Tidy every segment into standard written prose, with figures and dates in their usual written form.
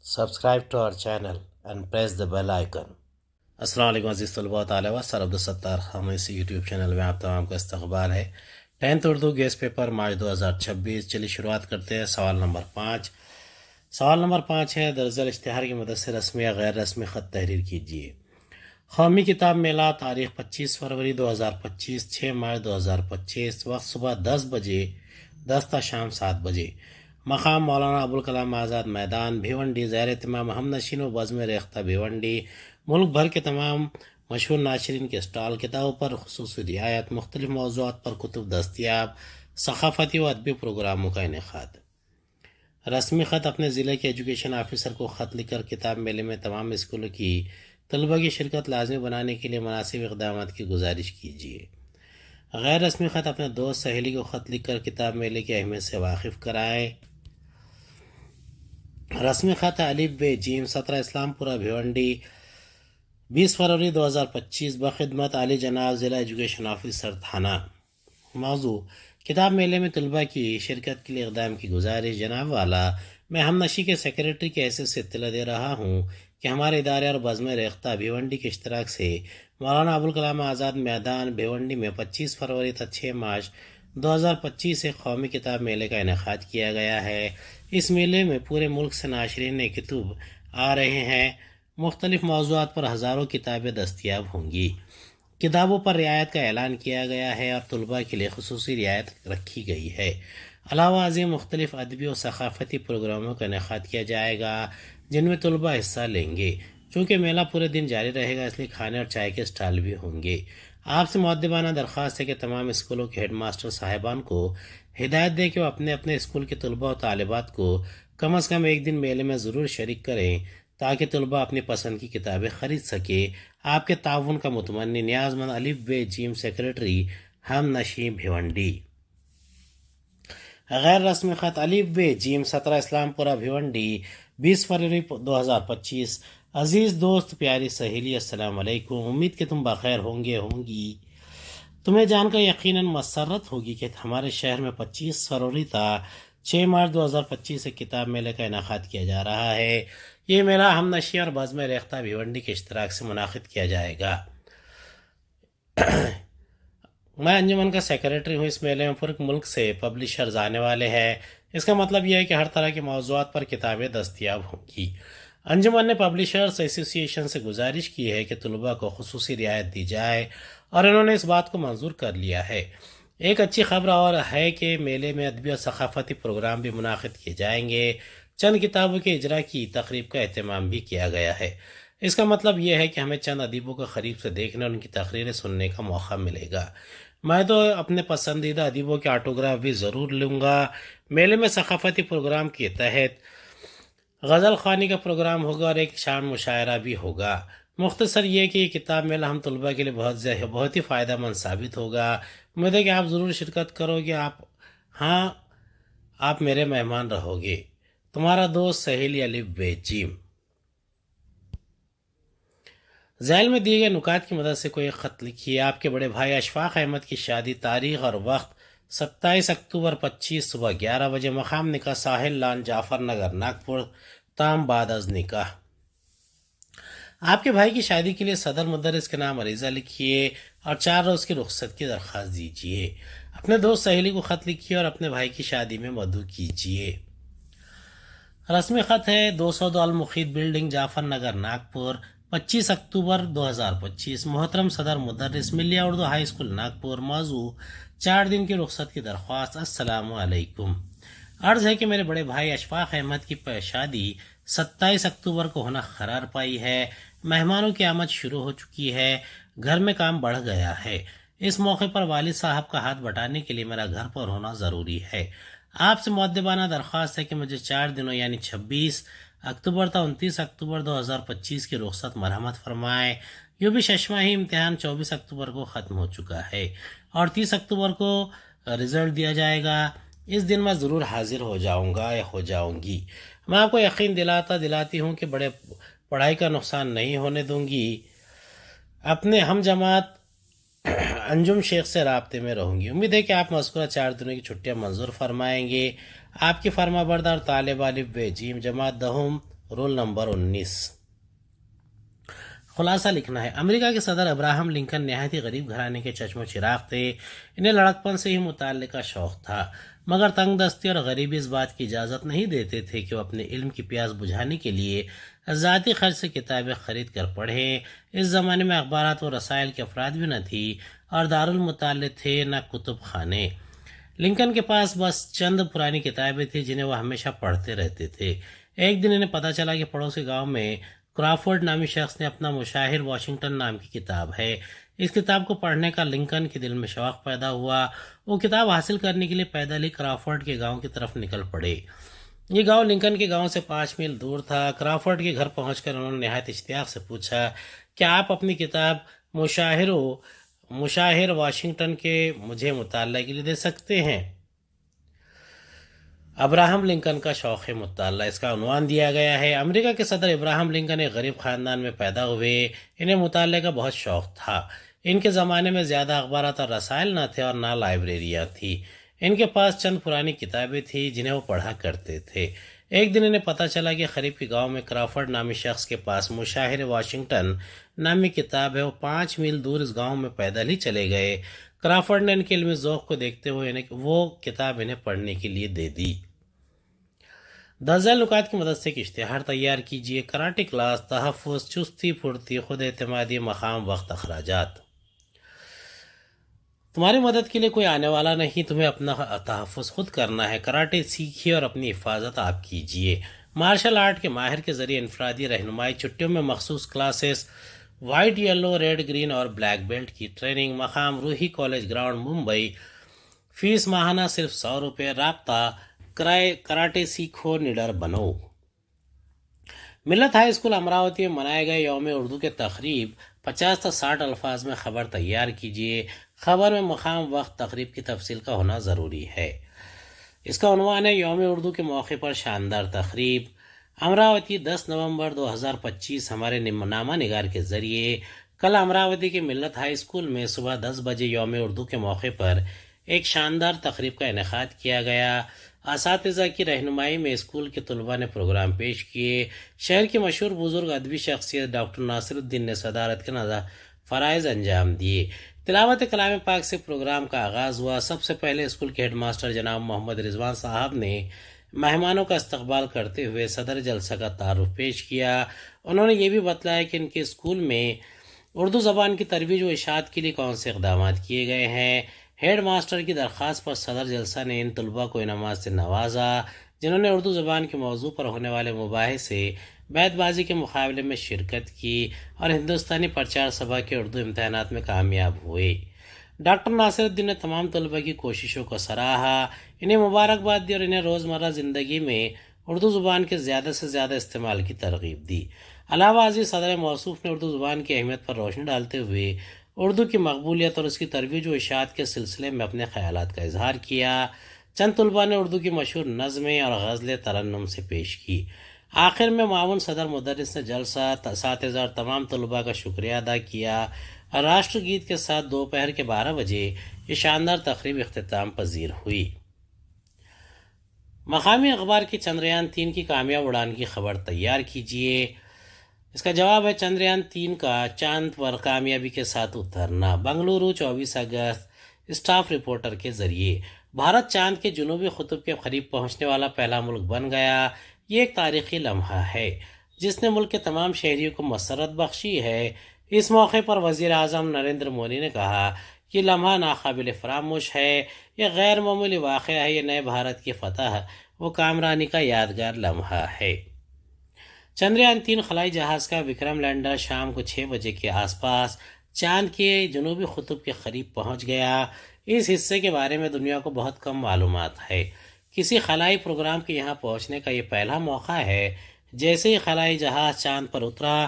Subscribe to our channel and press the bell icon. السلام علیکم عزیز طلباء طالبہ، سر عبدالستار خان اس یوٹیوب چینل میں آپ تمام کا استقبال ہے۔ 10th Urdu gas paper March 2026۔ چلیے شروعات کرتے ہیں۔ سوال نمبر 5۔ سوال نمبر 5 ہے، درج ذیل اشتہار کی مدد سے رسمی یا غیر رسمی خط تحریر کیجیے۔ قومی کتاب میلہ، تاریخ 25 فروری 2025، 6 مارچ 2025، وقت صبح 10 بجے 10 تا شام 7 بجے، مقام مولانا ابوالکلام آزاد میدان بھیونڈی، زیر اہتمام ہم نشین و بزم ریختہ بھیونڈی۔ ملک بھر کے تمام مشہور ناشرین کے اسٹال، کتابوں پر خصوصی رعایت، مختلف موضوعات پر کتب دستیاب، ثقافتی و ادبی پروگراموں کا انعقاد۔ رسمی خط اپنے ضلع کے ایجوکیشن آفیسر کو خط لکھ کر کتاب میلے میں تمام اسکولوں کی طلبہ کی شرکت لازمی بنانے کے لیے مناسب اقدامات کی گزارش کیجیے۔ غیر رسمی خط اپنے دوست سہیلی کو خط لکھ کر کتاب میلے کی اہمیت سے واقف کرائیں۔ رسمی خط الف ب جیم 17 اسلام پورہ بھیونڈی، 20 فروری 2025، بخدمت عالی جناب ضلع ایجوکیشن آفیسر تھانہ۔ موضوع: کتاب میلے میں طلبہ کی شرکت کے لیے اقدام کی گزارش۔ جناب والا، میں ہم نشی کے سیکریٹری کی حیثیت سے اطلاع دے رہا ہوں کہ ہمارے ادارے اور بزم ریختہ بھیونڈی کے اشتراک سے مولانا ابوالکلام آزاد میدان بھیونڈی میں 25 فروری تا 6 مارچ 2025 سے قومی کتاب میلے کا انعقاد کیا گیا ہے۔ اس میلے میں پورے ملک سے ناشرین کتب آ رہے ہیں۔ مختلف موضوعات پر ہزاروں کتابیں دستیاب ہوں گی۔ کتابوں پر رعایت کا اعلان کیا گیا ہے اور طلباء کے لیے خصوصی رعایت رکھی گئی ہے۔ علاوہ ازیں مختلف ادبی و ثقافتی پروگراموں کا انعقاد کیا جائے گا جن میں طلباء حصہ لیں گے۔ چونکہ میلہ پورے دن جاری رہے گا، اس لیے کھانے اور چائے کے اسٹال بھی ہوں گے۔ آپ سے مؤدبانہ درخواست ہے کہ تمام اسکولوں کے ہیڈ ماسٹر صاحبان کو ہدایت دیں کہ وہ اپنے اپنے اسکول کے طلباء و طالبات کو کم از کم ایک دن میلے میں ضرور شریک کریں تاکہ طلباء اپنی پسند کی کتابیں خرید سکے۔ آپ کے تعاون کا متمنی، نیاز مند الف ب جیم سیکریٹری، ہم نشیں بھیونڈی۔ غیر رسمی خط الف ب جیم 17 اسلام پورہ بھیونڈی، 20 فروری 2025۔ عزیز دوست، پیاری سہیلی، السلام علیکم۔ امید کہ تم بخیر ہوں گی۔ تمہیں جان کر یقیناً مسرت ہوگی کہ ہمارے شہر میں 25 فروری تا 6 مارچ 2025 سے کتاب میلے کا انعقاد کیا جا رہا ہے۔ یہ میلہ ہم نشی اور بزم ریختہ بھیونڈی کے اشتراک سے منعقد کیا جائے گا۔ میں انجمن کا سیکریٹری ہوں۔ اس میلے میں پورے ملک سے پبلشرز آنے والے ہیں۔ اس کا مطلب یہ ہے کہ ہر طرح کے موضوعات پر کتابیں دستیاب ہوں گی۔ انجمن نے پبلشرز ایسوسی ایشن سے گزارش کی ہے کہ طلباء کو خصوصی رعایت دی جائے اور انہوں نے اس بات کو منظور کر لیا ہے۔ ایک اچھی خبر اور ہے کہ میلے میں ادبی اور ثقافتی پروگرام بھی منعقد کیے جائیں گے۔ چند کتابوں کے اجرا کی تقریب کا اہتمام بھی کیا گیا ہے۔ اس کا مطلب یہ ہے کہ ہمیں چند ادیبوں کو قریب سے دیکھنے اور ان کی تقریریں سننے کا موقع ملے گا۔ میں تو اپنے پسندیدہ ادیبوں کے آٹوگراف بھی ضرور لوں گا۔ میلے میں ثقافتی پروگرام کے تحت غزل خوانی کا پروگرام ہوگا اور ایک شعر مشاعرہ بھی ہوگا۔ مختصر یہ کہ یہ کتاب میلہ ہم طلباء کے لیے بہت ہی فائدہ مند ثابت ہوگا۔ امید ہے کہ آپ ضرور شرکت کرو گے۔ آپ میرے مہمان رہو گے۔ تمہارا دوست سہیلی الف ب جیم۔ ذیل میں دیے گئے نکات کی مدد سے کوئی خط لکھیے۔ آپ کے بڑے بھائی اشفاق احمد کی شادی، تاریخ اور وقت 27 اکتوبر 25 صبح 11 بجے، مقام نکاح ساحل لان جعفر نگر ناگپور، تام بعد از نکاح۔ آپ کے بھائی کی شادی کے لیے صدر مدرس کے نام عریضہ لکھیے اور 4 روز کی رخصت کی درخواست دیجیے۔ اپنے دوست سہیلی کو خط لکھیے اور اپنے بھائی کی شادی میں مدعو کیجیے۔ رسمی خط ہے 202 المقید بلڈنگ جعفر نگر ناگپور، 25 اکتوبر 2025۔ محترم صدر مدرس، ملیہ اردو ہائی اسکول ناگپور۔ موضوع: 4 دن کی رخصت کی درخواست۔ السلام علیکم۔ عرض ہے کہ میرے بڑے بھائی اشفاق احمد کی شادی 27 اکتوبر کو ہونا قرار پائی ہے۔ مہمانوں کی آمد شروع ہو چکی ہے، گھر میں کام بڑھ گیا ہے۔ اس موقع پر والد صاحب کا ہاتھ بٹانے کے لیے میرا گھر پر ہونا ضروری ہے۔ آپ سے مؤدبانہ درخواست ہے کہ مجھے 4 دنوں یعنی 26 اکتوبر تا 29 اکتوبر 2025 کی رخصت مرحمت فرمائیں۔ یوں بھی ششماہی امتحان 24 اکتوبر کو ختم ہو چکا ہے اور 30 اکتوبر کو رزلٹ دیا جائے گا۔ اس دن میں ضرور حاضر ہو جاؤں گا یا ہو جاؤں گی۔ میں آپ کو یقین دلاتی ہوں کہ بڑے پڑھائی کا نقصان نہیں ہونے دوں گی۔ اپنے ہم جماعت انجم شیخ سے رابطے میں رہوں گی۔ امید ہے کہ آپ مذکورہ 4 دنوں کی چھٹیاں منظور فرمائیں گے۔ آپ کی فرما بردار طالب الف ب جیم جماعت دہم رول نمبر 19۔ خلاصہ لکھنا ہے، امریکہ کے صدر ابراہم لنکن نہایت ہی غریب گھرانے کے چشم و چراغ تھے۔ انہیں لڑکپن سے ہی مطالعے کا شوق تھا، مگر تنگ دستی اور غریبی اس بات کی اجازت نہیں دیتے تھے کہ وہ اپنے علم کی پیاس بجھانے کے لیے ذاتی خرچ سے کتابیں خرید کر پڑھیں۔ اس زمانے میں اخبارات و رسائل کے افراد بھی نہ تھی اور دارالمطالعے تھے نہ کتب خانے۔ لنکن کے پاس بس چند پرانی کتابیں تھیں جنہیں وہ ہمیشہ پڑھتے رہتے تھے۔ ایک دن انہیں پتہ چلا کہ پڑوسی گاؤں میں کرافورڈ نامی شخص نے اپنا مشاہر واشنگٹن نام کی کتاب ہے۔ اس کتاب کو پڑھنے کا لنکن کے دل میں شوق پیدا ہوا۔ وہ کتاب حاصل کرنے کے لیے پیدل ہی کرافورڈ کے گاؤں کی طرف نکل پڑے۔ یہ گاؤں لنکن کے گاؤں سے 5 میل دور تھا۔ کرافورڈ کے گھر پہنچ کر انہوں نے نہایت اشتیاق سے پوچھا، کیا آپ اپنی کتاب مشاہر واشنگٹن کے مجھے مطالعہ کے لیے دے سکتے ہیں؟ ابراہم لنکن کا شوق مطالعہ، اس کا عنوان دیا گیا ہے۔ امریکہ کے صدر ابراہم لنکن ایک غریب خاندان میں پیدا ہوئے۔ انہیں مطالعے کا بہت شوق تھا۔ ان کے زمانے میں زیادہ اخبارات اور رسائل نہ تھے اور نہ لائبریریاں تھیں۔ ان کے پاس چند پرانی کتابیں تھیں جنہیں وہ پڑھا کرتے تھے۔ ایک دن انہیں پتہ چلا کہ قریب کے گاؤں میں کرافورڈ نامی شخص کے پاس مشاہر واشنگٹن نامی کتاب ہے۔ وہ 5 میل دور اس گاؤں میں پیدل ہی چلے گئے۔ کرافورڈ نے ان کے علمی ذوق کو دیکھتے ہوئے وہ کتاب انہیں پڑھنے کے لیے دے دی۔ ذیل نکات کی مدد سے ایک اشتہار تیار کیجیے۔ کراٹے کلاس، تحفظ، چستی پھرتی، خود اعتمادی، مقام، وقت، اخراجات۔ تمہاری مدد کے لیے کوئی آنے والا نہیں، تمہیں اپنا تحفظ خود کرنا ہے۔ کراٹے سیکھیے اور اپنی حفاظت آپ کیجیے۔ مارشل آرٹ کے ماہر کے ذریعے انفرادی رہنمائی، چھٹیوں میں مخصوص classes, white, yellow, red, green اور بلیک بیلٹ کی ٹریننگ۔ مقام Roohi college ground, Mumbai. Fee ماہانہ صرف 100 روپے۔ رابطہ کراٹے سیکھو، نڈر بنو۔ ملت ہائی اسکول امراوتی میں منائے گئے یوم اردو کے تقریب 50 تا 60 الفاظ میں خبر تیار کیجیے۔ خبر میں مقام، وقت، تقریب کی تفصیل کا ہونا ضروری ہے۔ اس کا عنوان ہے یوم اردو کے موقع پر شاندار تقریب۔ امراوتی، 10 نومبر 2025۔ ہمارے نامہ نگار کے ذریعے کل امراوتی کے ملت ہائی اسکول میں صبح 10 بجے یوم اردو کے موقع پر ایک شاندار تقریب کا انعقاد کیا گیا۔ اساتذہ کی رہنمائی میں اسکول کے طلباء نے پروگرام پیش کیے۔ شہر کی مشہور بزرگ ادبی شخصیت ڈاکٹر ناصر الدین نے صدارت کے فرائض انجام دیے۔ تلاوت کلام پاک سے پروگرام کا آغاز ہوا۔ سب سے پہلے اسکول کے ہیڈ ماسٹر جناب محمد رضوان صاحب نے مہمانوں کا استقبال کرتے ہوئے صدر جلسہ کا تعارف پیش کیا۔ انہوں نے یہ بھی بتلایا کہ ان کے اسکول میں اردو زبان کی ترویج و اشاعت کے لیے کون سے اقدامات کیے گئے ہیں۔ ہیڈ ماسٹر کی درخواست پر صدر جلسہ نے ان طلباء کو انعامات سے نوازا جنہوں نے اردو زبان کے موضوع پر ہونے والے مباحثے، بیت بازی کے مقابلے میں شرکت کی اور ہندوستانی پرچار سبھا کے اردو امتحانات میں کامیاب ہوئے۔ ڈاکٹر ناصر الدین نے تمام طلباء کی کوششوں کو سراہا، انہیں مبارکباد دی اور انہیں روزمرہ زندگی میں اردو زبان کے زیادہ سے زیادہ استعمال کی ترغیب دی۔ علاوہ ازیں صدر موصوف نے اردو زبان کی اہمیت پر روشنی ڈالتے ہوئے اردو کی مقبولیت اور اس کی ترویج و اشاعت کے سلسلے میں اپنے خیالات کا اظہار کیا۔ چند طلباء نے اردو کی مشہور نظمیں اور غزلیں ترنم سے پیش کی۔ آخر میں معاون صدر مدرس نے جلسہ، اساتذہ اور تمام طلباء کا شکریہ ادا کیا۔ راشٹر گیت کے ساتھ دوپہر کے 12 بجے یہ شاندار تقریب اختتام پذیر ہوئی۔ مقامی اخبار کی چندریان 3 کی کامیاب اڑان کی خبر تیار کیجیے۔ اس کا جواب ہے چندریان 3 کا چاند پر کامیابی کے ساتھ اترنا۔ بنگلورو، 24 اگست۔ اسٹاف رپورٹر کے ذریعے بھارت چاند کے جنوبی قطب کے قریب پہنچنے والا پہلا ملک بن گیا۔ یہ ایک تاریخی لمحہ ہے جس نے ملک کے تمام شہریوں کو مسرت بخشی ہے۔ اس موقع پر وزیر اعظم نریندر مودی نے کہا کہ یہ لمحہ ناقابل فراموش ہے، یہ غیر معمولی واقعہ ہے، یہ نئے بھارت کی فتح و کامرانی کا یادگار لمحہ ہے۔ چندریان 3 خلائی جہاز کا وکرم لینڈر شام کو 6 بجے کے آس پاس چاند کے جنوبی قطب کے قریب پہنچ گیا۔ اس حصے کے بارے میں دنیا کو بہت کم معلومات ہے۔ کسی خلائی پروگرام کے یہاں پہنچنے کا یہ پہلا موقع ہے۔ جیسے ہی خلائی جہاز چاند پر اترا،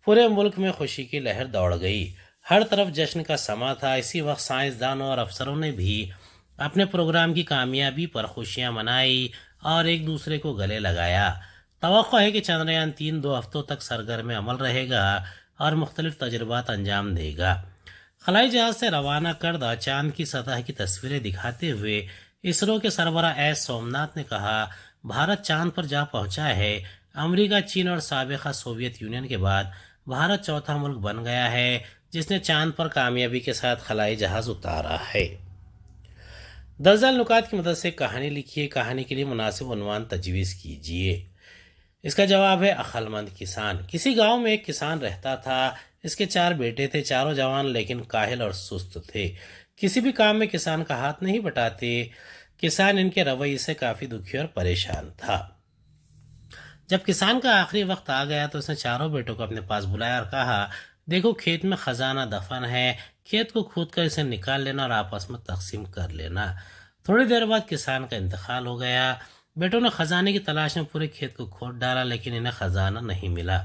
پورے ملک میں خوشی کی لہر دوڑ گئی۔ ہر طرف جشن کا سما تھا۔ اسی وقت سائنسدانوں اور افسروں نے بھی اپنے پروگرام کی کامیابی پر خوشیاں منائی اور ایک دوسرے کو گلے لگایا۔ توقع ہے کہ چندریان 3 2 ہفتوں تک سرگرم عمل رہے گا اور مختلف تجربات انجام دے گا۔ خلائی جہاز سے روانہ کردہ چاند کی سطح کی تصویریں دکھاتے ہوئے اسرو کے سربراہ ایس سومناتھ نے کہا، بھارت چاند پر جا پہنچا ہے، امریکہ، چین اور سابقہ سوویت یونین کے بعد بھارت چوتھا ملک بن گیا ہے جس نے چاند پر کامیابی کے ساتھ خلائی جہاز اتارا ہے۔ درجن نکات کی مدد سے کہانی لکھیے، کہانی کے لیے مناسب عنوان تجویز کیجیے۔ اس کا جواب ہے عقل مند کسان۔ کسی گاؤں میں ایک کسان رہتا تھا۔ اس کے 4 بیٹے تھے، چاروں جوان لیکن کاہل اور سست تھے۔ کسی بھی کام میں کسان کا ہاتھ نہیں بٹاتے۔ کسان ان کے رویے سے کافی دکھی اور پریشان تھا۔ جب کسان کا آخری وقت آ گیا تو اس نے چاروں بیٹوں کو اپنے پاس بلایا اور کہا، دیکھو کھیت میں خزانہ دفن ہے، کھیت کو کھود کر اسے نکال لینا اور آپس میں تقسیم کر لینا۔ تھوڑی دیر بعد کسان کا انتقال ہو گیا۔ بیٹوں نے خزانے کی تلاش میں پورے کھیت کو کھود ڈالا لیکن انہیں خزانہ نہیں ملا۔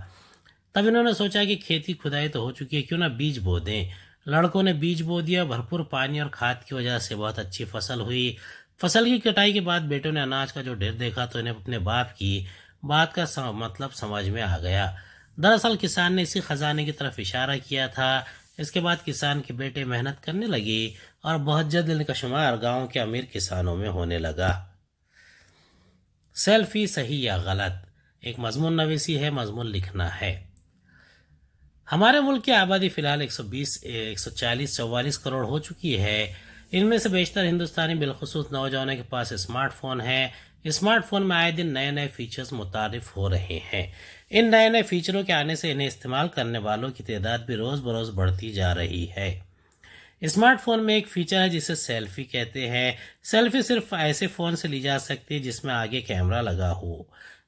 تب انہوں نے سوچا کہ کھیت کی کھدائی تو ہو چکی ہے، کیوں نہ بیج بو دیں۔ لڑکوں نے بیج بو دیا، بھرپور پانی اور کھاد کی وجہ سے بہت اچھی فصل ہوئی۔ فصل کی کٹائی کے بعد بیٹوں نے اناج کا جو ڈھیر دیکھا تو انہیں اپنے باپ کی بات کا مطلب سمجھ میں آ گیا۔ دراصل کسان نے اسی خزانے کی طرف اشارہ کیا تھا۔ اس کے بعد کسان کے بیٹے محنت کرنے لگے اور بہت جلد ان کا شمار گاؤں کے امیر کسانوں میں ہونے لگا۔ سیلفی صحیح یا غلط؟ ایک مضمون نویسی ہے، مضمون لکھنا ہے۔ ہمارے ملک کی آبادی فی الحال 140-44 کروڑ ہو چکی ہے۔ ان میں سے بیشتر ہندوستانی بالخصوص نوجوانوں کے پاس اسمارٹ فون ہے۔ اسمارٹ فون میں آئے دن نئے نئے فیچرز متعارف ہو رہے ہیں۔ ان نئے نئے فیچروں کے آنے سے انہیں استعمال کرنے والوں کی تعداد بھی روز بروز بڑھتی جا رہی ہے۔ اسمارٹ فون میں ایک فیچر ہے جسے سیلفی کہتے ہیں۔ سیلفی صرف ایسے فون سے لی جا سکتی ہے جس میں آگے کیمرہ لگا ہو۔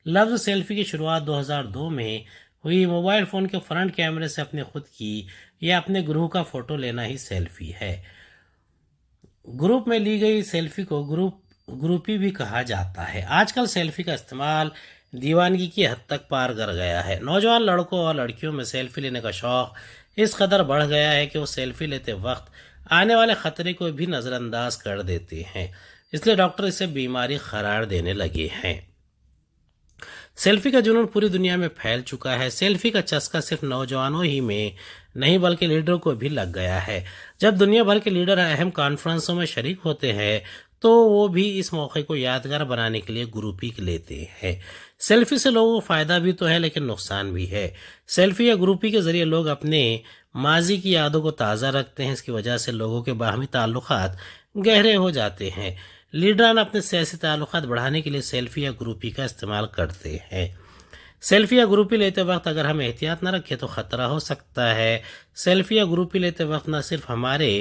لفظ سیلفی کی شروعات 2002 میں ہوئی۔ موبائل فون کے فرنٹ کیمرے سے اپنے خود کی یا اپنے گروہ کا فوٹو لینا ہی سیلفی ہے۔ گروپ میں لی گئی سیلفی کو گروپی بھی کہا جاتا ہے۔ آج کل سیلفی کا استعمال دیوانگی کی حد تک پار کر گیا ہے۔ نوجوان لڑکوں اور لڑکیوں میں سیلفی لینے کا شوق اس قدر بڑھ گیا ہے کہ وہ سیلفی لیتے وقت آنے والے خطرے کو بھی نظر انداز کر دیتے ہیں، اس لیے ڈاکٹر اسے بیماری قرار دینے لگے ہیں۔ سیلفی کا جنون پوری دنیا میں پھیل چکا ہے۔ سیلفی کا چسکا صرف نوجوانوں ہی میں نہیں بلکہ لیڈروں کو بھی لگ گیا ہے۔ جب دنیا بھر کے لیڈر اہم کانفرنسوں میں شریک ہوتے ہیں تو وہ بھی اس موقع کو یادگار بنانے کے لیے گروپی لیتے ہیں۔ سیلفی سے لوگوں کو فائدہ بھی تو ہے لیکن نقصان بھی ہے۔ سیلفی یا گروپی کے ذریعے لوگ اپنے ماضی کی یادوں کو تازہ رکھتے ہیں۔ اس کی وجہ سے لوگوں کے باہمی تعلقات گہرے ہو جاتے ہیں۔ لیڈران اپنے سیاسی تعلقات بڑھانے کے لیے سیلفی یا گروپی کا استعمال کرتے ہیں۔ سیلفی یا گروپی لیتے وقت اگر ہم احتیاط نہ رکھیں تو خطرہ ہو سکتا ہے۔ سیلفی یا گروپی لیتے وقت نہ صرف ہمارے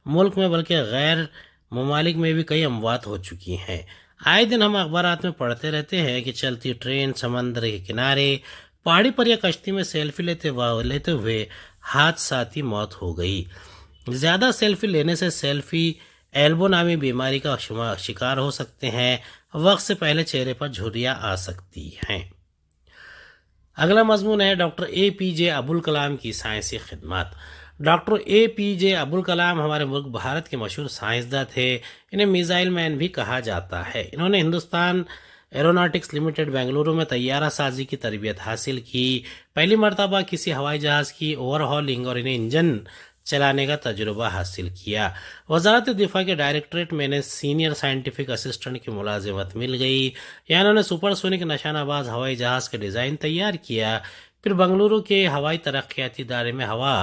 ملک میں بلکہ غیر ممالک میں بھی کئی اموات ہو چکی ہیں۔ آئے دن ہم اخبارات میں پڑھتے رہتے ہیں کہ چلتی ٹرین، سمندر کے کنارے، پہاڑی پر یا کشتی میں سیلفی لیتے ہوئے حادثاتی موت ہو گئی۔ زیادہ سیلفی لینے سے سیلفی ایلبو نامی بیماری کا شکار ہو سکتے ہیں۔ وقت سے پہلے چہرے پر جھریاں آ سکتی ہیں۔ اگلا مضمون ہے ڈاکٹر اے پی جے عبدالکلام کی سائنسی خدمات۔ ڈاکٹر اے پی جے عبدالکلام ہمارے ملک بھارت کے مشہور سائنسداں تھے۔ انہیں میزائل مین بھی کہا جاتا ہے۔ انہوں نے ہندوستان ایروناٹکس لمیٹڈ بنگلورو میں طیارہ سازی کی تربیت حاصل کی۔ پہلی مرتبہ کسی ہوائی جہاز کی اوور ہالنگ اور انہیں انجن چلانے کا تجربہ حاصل کیا۔ وزارت دفاع کے ڈائریکٹریٹ میں انہیں سینئر سائنٹیفک اسسٹنٹ کی ملازمت مل گئی۔ یہاں انہوں نے سپر سونک نشانہ باز ہوائی جہاز کا ڈیزائن تیار کیا۔ پھر بنگلورو کے ہوائی ترقیاتی ادارے میں ہوا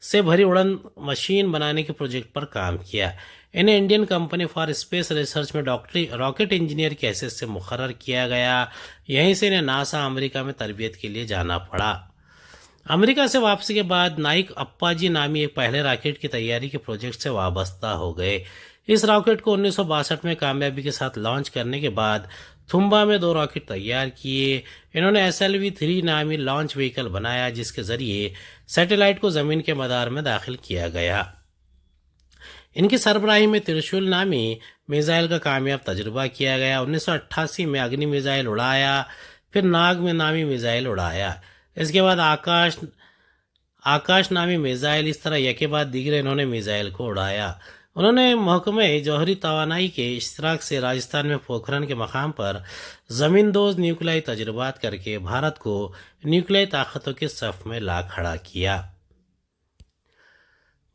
سے بھری اڑن مشین بنانے کے پروجیکٹ پر کام کیا۔ انہیں Indian company for space research میں راکٹ انجینئر کی حیثیت سے مقرر کیا گیا۔ یہیں سے انہیں ناسا امریکہ میں تربیت کے لیے جانا پڑا۔ امریکہ سے واپسی کے بعد نائک اپاجی نامی ایک پہلے راکٹ کی تیاری کے پروجیکٹ سے وابستہ ہو گئے۔ اس راکٹ کو 1962 میں کامیابی کے ساتھ لانچ کرنے کے بعد تھمبا میں 2 راکٹ تیار کیے۔ انہوں نے SLV-3 نامی لانچ وہیکل بنایا جس کے ذریعے سیٹلائٹ کو زمین کے مدار میں داخل کیا گیا۔ ان کی سربراہی میں ترشول نامی میزائل کا کامیاب تجربہ کیا گیا۔ 1988 میں اگنی میزائل اڑایا، پھر ناگ میں نامی میزائل اڑایا۔ اس کے بعد آکاش نامی میزائل، اس طرح یکے بعد دیگر انہوں نے میزائل کو اڑایا۔ انہوں نے محکمہ جوہری توانائی کے اشتراک سے راجستھان میں پوکھرن کے مقام پر زمین دوز نیوکلیائی تجربات کر کے بھارت کو نیوکلیائی طاقتوں کے صف میں لا کھڑا کیا۔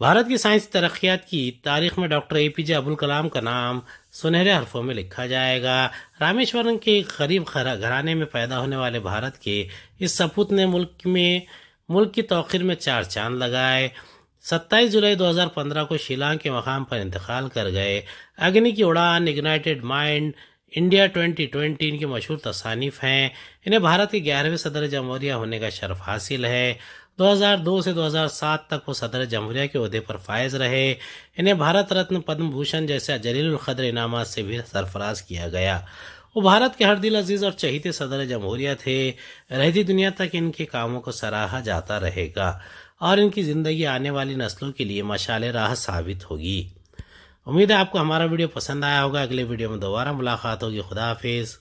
بھارت کی سائنسی ترقیات کی تاریخ میں ڈاکٹر اے پی جے عبدالکلام کا نام سنہرے حرفوں میں لکھا جائے گا۔ رامیشورم کے غریب گھرانے میں پیدا ہونے والے بھارت کے اس سپوت نے ملک کی توقیر میں 4 چاند لگائے۔ 27 جولائی 2015 کو شیلانگ کے مقام پر انتقال کر گئے۔ اگنی کی اڑان، اگنائٹڈ مائنڈ، انڈیا 2020 ان کی مشہور تصانیف ہیں۔ انہیں بھارت کے 11ویں صدر جمہوریہ ہونے کا شرف حاصل ہے۔ 2002 سے 2007 تک وہ صدر جمہوریہ کے عہدے پر فائز رہے۔ انہیں بھارت رتن، پدم بھوشن جیسے جلیل القدر انعامات سے بھی سرفراز کیا گیا۔ وہ بھارت کے ہر دل عزیز اور چہیتے صدر جمہوریہ تھے۔ رہتی دنیا تک ان کے کاموں کو سراہا جاتا رہے گا اور ان کی زندگی آنے والی نسلوں کے لیے مشعل راہ ثابت ہوگی۔ امید ہے آپ کو ہمارا ویڈیو پسند آیا ہوگا۔ اگلے ویڈیو میں دوبارہ ملاقات ہوگی۔ خدا حافظ۔